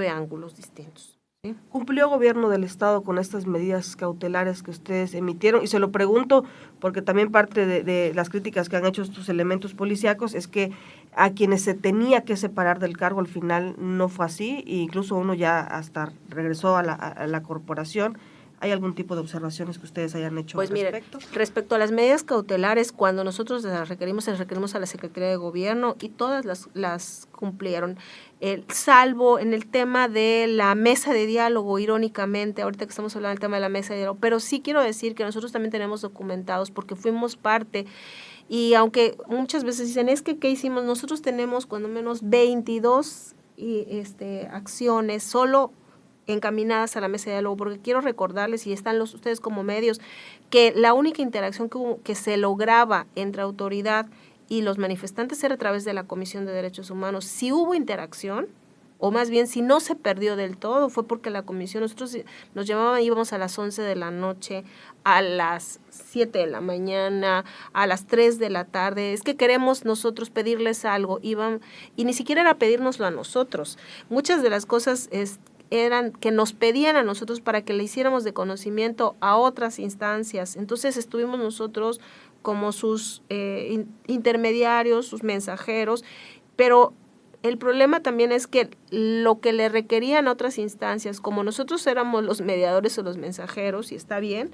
[SPEAKER 3] ángulos distintos. ¿Sí?
[SPEAKER 2] ¿Cumplió gobierno del Estado con estas medidas cautelares que ustedes emitieron? Y se lo pregunto porque también parte de las críticas que han hecho estos elementos policíacos es que a quienes se tenía que separar del cargo al final no fue así, e incluso uno ya hasta regresó a la corporación. ¿Hay algún tipo de observaciones que ustedes hayan hecho al respecto?
[SPEAKER 3] Mire, respecto a las medidas cautelares, cuando nosotros las requerimos a la Secretaría de Gobierno y todas las cumplieron, salvo en el tema de la mesa de diálogo, irónicamente, ahorita que estamos hablando del tema de la mesa de diálogo, pero sí quiero decir que nosotros también tenemos documentados porque fuimos parte. Y aunque muchas veces dicen, es que ¿qué hicimos? Nosotros tenemos cuando menos 22 acciones solo encaminadas a la mesa de diálogo, porque quiero recordarles, y están ustedes como medios, que la única interacción que se lograba entre autoridad y los manifestantes era a través de la Comisión de Derechos Humanos. Si hubo interacción, o más bien si no se perdió del todo, fue porque la comisión, nosotros nos llamaban, íbamos a las 11 de la noche, a las 7 de la mañana, a las 3 de la tarde, es que queremos nosotros pedirles algo, iban, y ni siquiera era pedírnoslo a nosotros, muchas de las cosas eran que nos pedían a nosotros para que le hiciéramos de conocimiento a otras instancias, entonces estuvimos nosotros como sus intermediarios, sus mensajeros, pero el problema también es que lo que le requerían a otras instancias, como nosotros éramos los mediadores o los mensajeros, y está bien,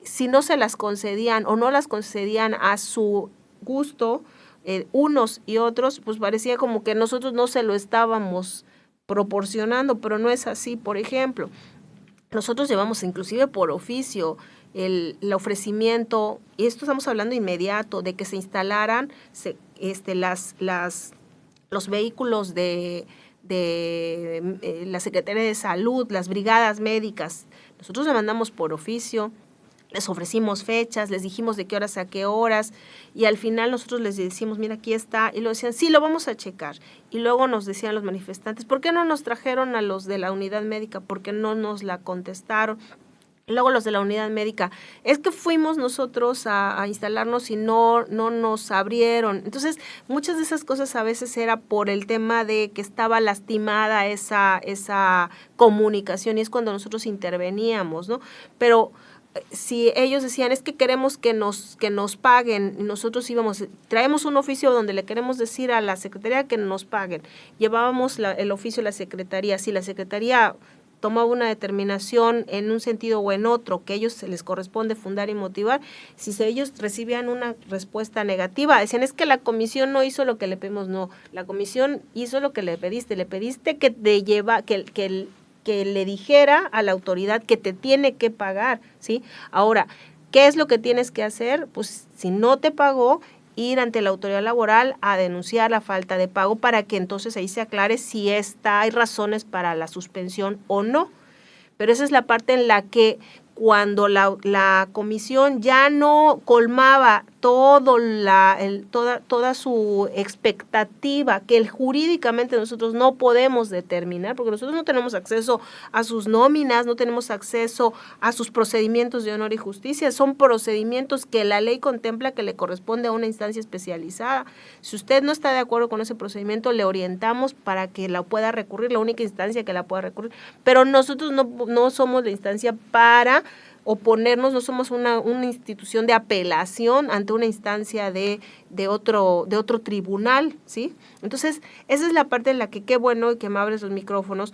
[SPEAKER 3] si no se las concedían o no las concedían a su gusto, unos y otros, pues parecía como que nosotros no se lo estábamos proporcionando, pero no es así. Por ejemplo, nosotros llevamos inclusive por oficio el ofrecimiento, y esto estamos hablando inmediato, de que se instalaran los vehículos de la Secretaría de Salud, las brigadas médicas. Nosotros le mandamos por oficio, les ofrecimos fechas, les dijimos de qué horas a qué horas, y al final nosotros les decimos, mira, aquí está, y lo decían, sí, lo vamos a checar. Y luego nos decían los manifestantes, ¿por qué no nos trajeron a los de la unidad médica? ¿Por qué no nos la contestaron? Luego los de la unidad médica, es que fuimos nosotros a instalarnos y no nos abrieron. Entonces, muchas de esas cosas a veces era por el tema de que estaba lastimada esa comunicación, y es cuando nosotros interveníamos, ¿no? Pero si ellos decían, es que queremos que nos paguen, y nosotros traemos un oficio donde le queremos decir a la Secretaría que nos paguen, llevábamos el oficio a la Secretaría, si la Secretaría tomaba una determinación en un sentido o en otro, que a ellos se les corresponde fundar y motivar, si ellos recibían una respuesta negativa, decían, es que la comisión no hizo lo que le pedimos. No, la comisión hizo lo que le pediste que le dijera a la autoridad que te tiene que pagar, ¿sí? Ahora, ¿qué es lo que tienes que hacer? Pues si no te pagó, ir ante la autoridad laboral a denunciar la falta de pago para que entonces ahí se aclare si hay razones para la suspensión o no. Pero esa es la parte en la que cuando la comisión ya no colmaba toda su expectativa, que jurídicamente nosotros no podemos determinar, porque nosotros no tenemos acceso a sus nóminas, no tenemos acceso a sus procedimientos de honor y justicia, son procedimientos que la ley contempla que le corresponde a una instancia especializada. Si usted no está de acuerdo con ese procedimiento, le orientamos para que la pueda recurrir, la única instancia que la pueda recurrir, pero nosotros no somos la instancia para oponernos, no somos una institución de apelación ante una instancia de otro tribunal, ¿sí? Entonces, esa es la parte en la que qué bueno que me abres los micrófonos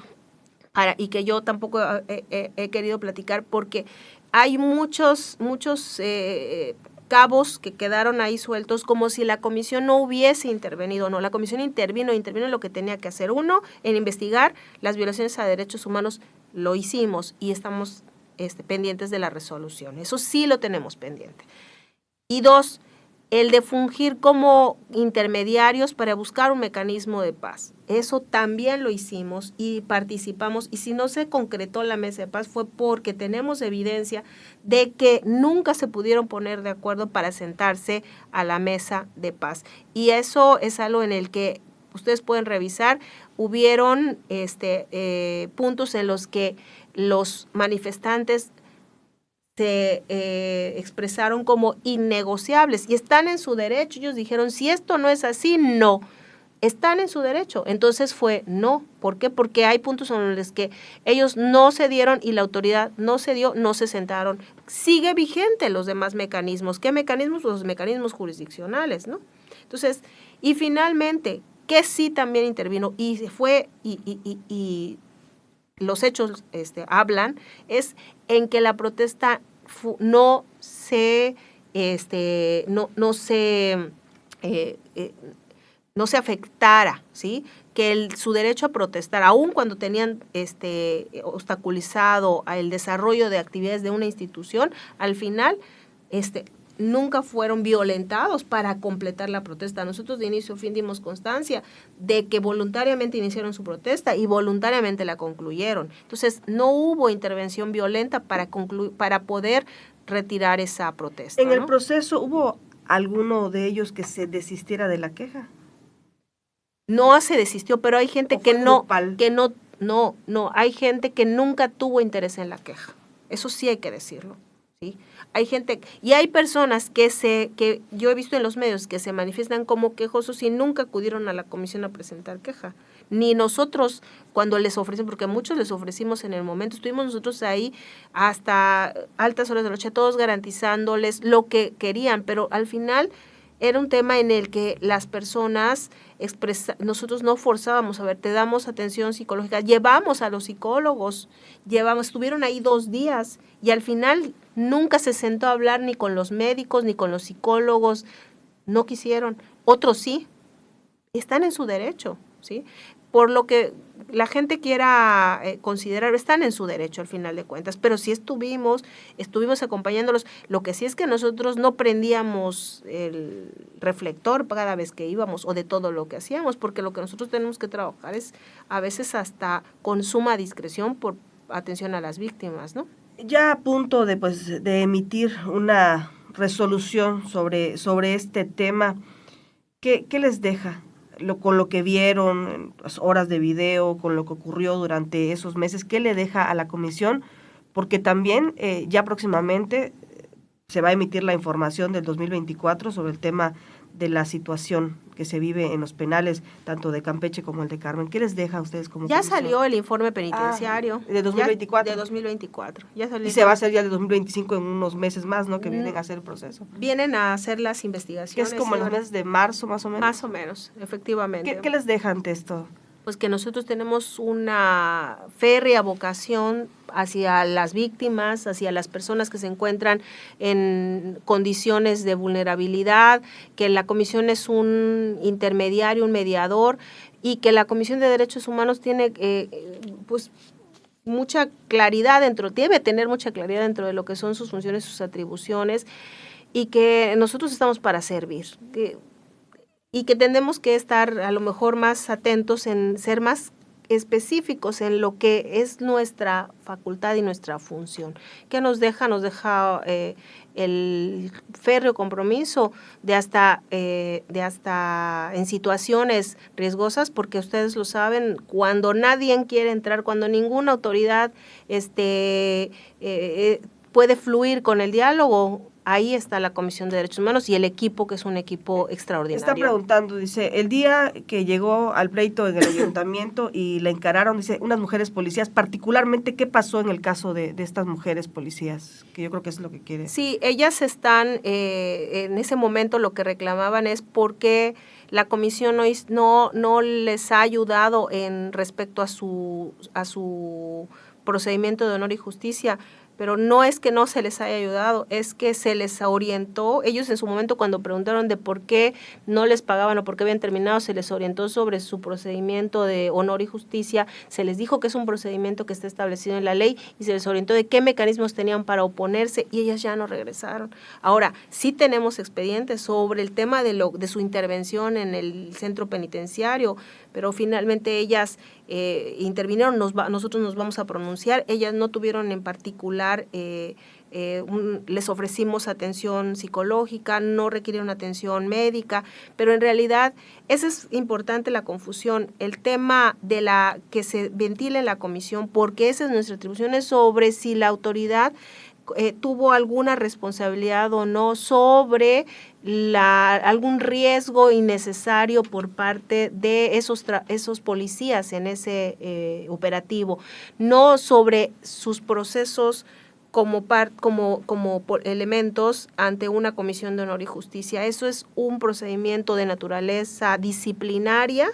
[SPEAKER 3] y que yo tampoco he querido platicar, porque hay muchos cabos que quedaron ahí sueltos, como si la comisión no hubiese intervenido. No, la comisión intervino en lo que tenía que hacer. Uno, en investigar las violaciones a derechos humanos, lo hicimos y estamos pendientes de la resolución. Eso sí lo tenemos pendiente. Y dos, el de fungir como intermediarios para buscar un mecanismo de paz. Eso también lo hicimos y participamos, y si no se concretó la mesa de paz fue porque tenemos evidencia de que nunca se pudieron poner de acuerdo para sentarse a la mesa de paz. Y eso es algo en el que ustedes pueden revisar. Hubieron puntos en los que los manifestantes se expresaron como innegociables y están en su derecho. Ellos dijeron, si esto no es así, no. Están en su derecho. Entonces fue no. ¿Por qué? Porque hay puntos en los que ellos no se dieron y la autoridad no se dio, no se sentaron. Sigue vigente los demás mecanismos. ¿Qué mecanismos? Los mecanismos jurisdiccionales, ¿no? Entonces, y finalmente, que sí también intervino y se fue y los hechos hablan, es en que la protesta no se afectara, ¿sí? Que su derecho a protestar, aun cuando tenían obstaculizado el desarrollo de actividades de una institución, al final nunca fueron violentados para completar la protesta. Nosotros de inicio a fin dimos constancia de que voluntariamente iniciaron su protesta y voluntariamente la concluyeron. Entonces, no hubo intervención violenta para poder retirar esa protesta.
[SPEAKER 2] En el proceso hubo alguno de ellos que se desistiera de la queja?
[SPEAKER 3] No se desistió, pero hay gente que no,
[SPEAKER 2] grupal?
[SPEAKER 3] hay gente que nunca tuvo interés en la queja. Eso sí hay que decirlo, ¿sí? Hay gente, y hay personas que yo he visto en los medios que se manifiestan como quejosos y nunca acudieron a la comisión a presentar queja. Ni nosotros cuando les ofrecen, porque a muchos les ofrecimos en el momento, estuvimos nosotros ahí hasta altas horas de la noche, todos garantizándoles lo que querían, pero al final era un tema en el que las personas nosotros no forzábamos, a ver, te damos atención psicológica, llevamos a los psicólogos, estuvieron ahí 2 días y al final nunca se sentó a hablar ni con los médicos ni con los psicólogos, no quisieron, otros sí, están en su derecho, ¿sí? Por lo que la gente quiera considerar, están en su derecho al final de cuentas, pero sí estuvimos acompañándolos. Lo que sí es que nosotros no prendíamos el reflector cada vez que íbamos o de todo lo que hacíamos, porque lo que nosotros tenemos que trabajar es a veces hasta con suma discreción por atención a las víctimas, ¿no?
[SPEAKER 2] Ya a punto de emitir una resolución sobre este tema, ¿qué les deja? Con lo que vieron, en las horas de video, con lo que ocurrió durante esos meses, ¿qué le deja a la comisión? Porque también ya próximamente se va a emitir la información del 2024 sobre el tema de la situación que se vive en los penales, tanto de Campeche como el de Carmen. ¿Qué les deja a ustedes como
[SPEAKER 3] Ya
[SPEAKER 2] comisión?
[SPEAKER 3] salió el informe penitenciario.
[SPEAKER 2] ¿De 2024?
[SPEAKER 3] De 2024. Ya salió.
[SPEAKER 2] Y se va a hacer ya el de 2025 en unos meses más, ¿no? Que vienen a hacer el proceso.
[SPEAKER 3] Vienen a hacer las investigaciones.
[SPEAKER 2] Que es como en los meses de marzo, más o menos.
[SPEAKER 3] Más o menos, efectivamente.
[SPEAKER 2] ¿Qué les deja ante esto?
[SPEAKER 3] Pues que nosotros tenemos una férrea vocación hacia las víctimas, hacia las personas que se encuentran en condiciones de vulnerabilidad, que la comisión es un intermediario, un mediador, y que la Comisión de Derechos Humanos tiene pues mucha claridad debe tener mucha claridad dentro de lo que son sus funciones, sus atribuciones, y que nosotros estamos para servir, y que tenemos que estar a lo mejor más atentos en ser más específicos en lo que es nuestra facultad y nuestra función. ¿Qué nos deja? Nos deja el férreo compromiso de hasta en situaciones riesgosas, porque ustedes lo saben, cuando nadie quiere entrar, cuando ninguna autoridad puede fluir con el diálogo, ahí está la Comisión de Derechos Humanos y el equipo, que es un equipo extraordinario.
[SPEAKER 2] Está preguntando, dice, el día que llegó al pleito en el ayuntamiento y la encararon, dice, unas mujeres policías, particularmente, ¿qué pasó en el caso de estas mujeres policías? Que yo creo que es lo que quiere.
[SPEAKER 3] Sí, ellas están, en ese momento lo que reclamaban es por qué la comisión no les ha ayudado en respecto a su procedimiento de honor y justicia. Pero no es que no se les haya ayudado, es que se les orientó. Ellos en su momento, cuando preguntaron de por qué no les pagaban o por qué habían terminado, se les orientó sobre su procedimiento de honor y justicia, se les dijo que es un procedimiento que está establecido en la ley y se les orientó de qué mecanismos tenían para oponerse y ellas ya no regresaron. Ahora, sí tenemos expedientes sobre el tema de su intervención en el centro penitenciario, pero finalmente ellas intervinieron, nosotros nos vamos a pronunciar, ellas no tuvieron en particular, les ofrecimos atención psicológica, no requirieron atención médica, pero en realidad esa es importante la confusión, el tema de la que se ventile en la comisión, porque esa es nuestra atribución, es sobre si la autoridad tuvo alguna responsabilidad o no sobre algún riesgo innecesario por parte de esos policías en ese operativo, no sobre sus procesos como elementos ante una comisión de honor y justicia. Eso es un procedimiento de naturaleza disciplinaria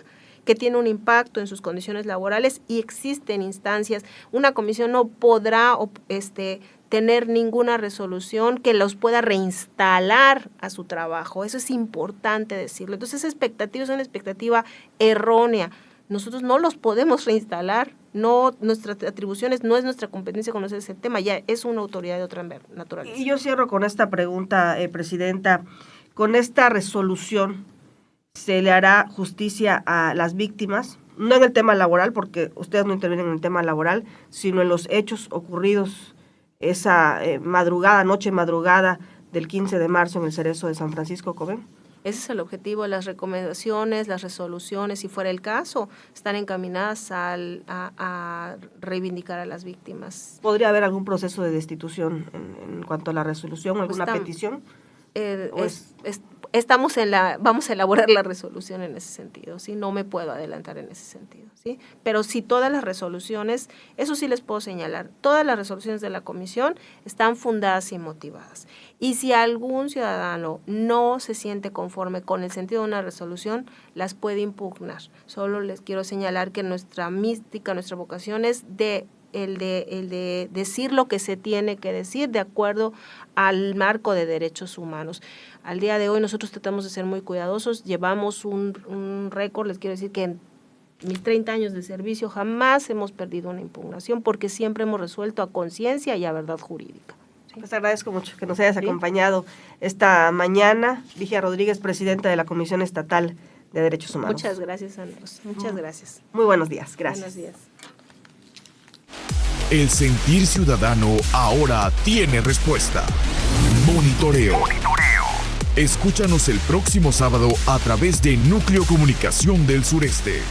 [SPEAKER 3] que tiene un impacto en sus condiciones laborales y existen instancias. Una comisión no podrá tener ninguna resolución que los pueda reinstalar a su trabajo. Eso es importante decirlo. Entonces, esa expectativa es una expectativa errónea. Nosotros no los podemos reinstalar. No, nuestras atribuciones, no es nuestra competencia conocer ese tema, ya es una autoridad de otra naturaleza.
[SPEAKER 2] Y yo cierro con esta pregunta, Presidenta. Con esta resolución, ¿se le hará justicia a las víctimas? No en el tema laboral, porque ustedes no intervienen en el tema laboral, sino en los hechos ocurridos esa noche madrugada del 15 de marzo en el Cerezo de San Francisco, Cobem?
[SPEAKER 3] Ese es el objetivo. Las recomendaciones, las resoluciones, si fuera el caso, están encaminadas a reivindicar a las víctimas.
[SPEAKER 2] ¿Podría haber algún proceso de destitución en cuanto a la resolución, alguna petición?
[SPEAKER 3] Vamos a elaborar la resolución en ese sentido, ¿sí? No me puedo adelantar en ese sentido, ¿sí? Pero sí, todas las resoluciones, eso sí les puedo señalar, todas las resoluciones de la comisión están fundadas y motivadas. Y si algún ciudadano no se siente conforme con el sentido de una resolución, las puede impugnar. Solo les quiero señalar que nuestra mística, nuestra vocación es el de decir lo que se tiene que decir de acuerdo al marco de derechos humanos. Al día de hoy nosotros tratamos de ser muy cuidadosos, llevamos un récord, les quiero decir que en mis 30 años de servicio jamás hemos perdido una impugnación porque siempre hemos resuelto a conciencia y a verdad jurídica.
[SPEAKER 2] ¿Sí? Pues agradezco mucho que nos hayas acompañado esta mañana. Ligia Rodríguez, presidenta de la Comisión Estatal de Derechos Humanos.
[SPEAKER 3] Muchas gracias, Andrés. Muchas gracias.
[SPEAKER 2] Muy buenos días. Gracias.
[SPEAKER 3] Buenos días.
[SPEAKER 1] El sentir ciudadano ahora tiene respuesta. Monitoreo. Escúchanos el próximo sábado a través de Núcleo Comunicación del Sureste.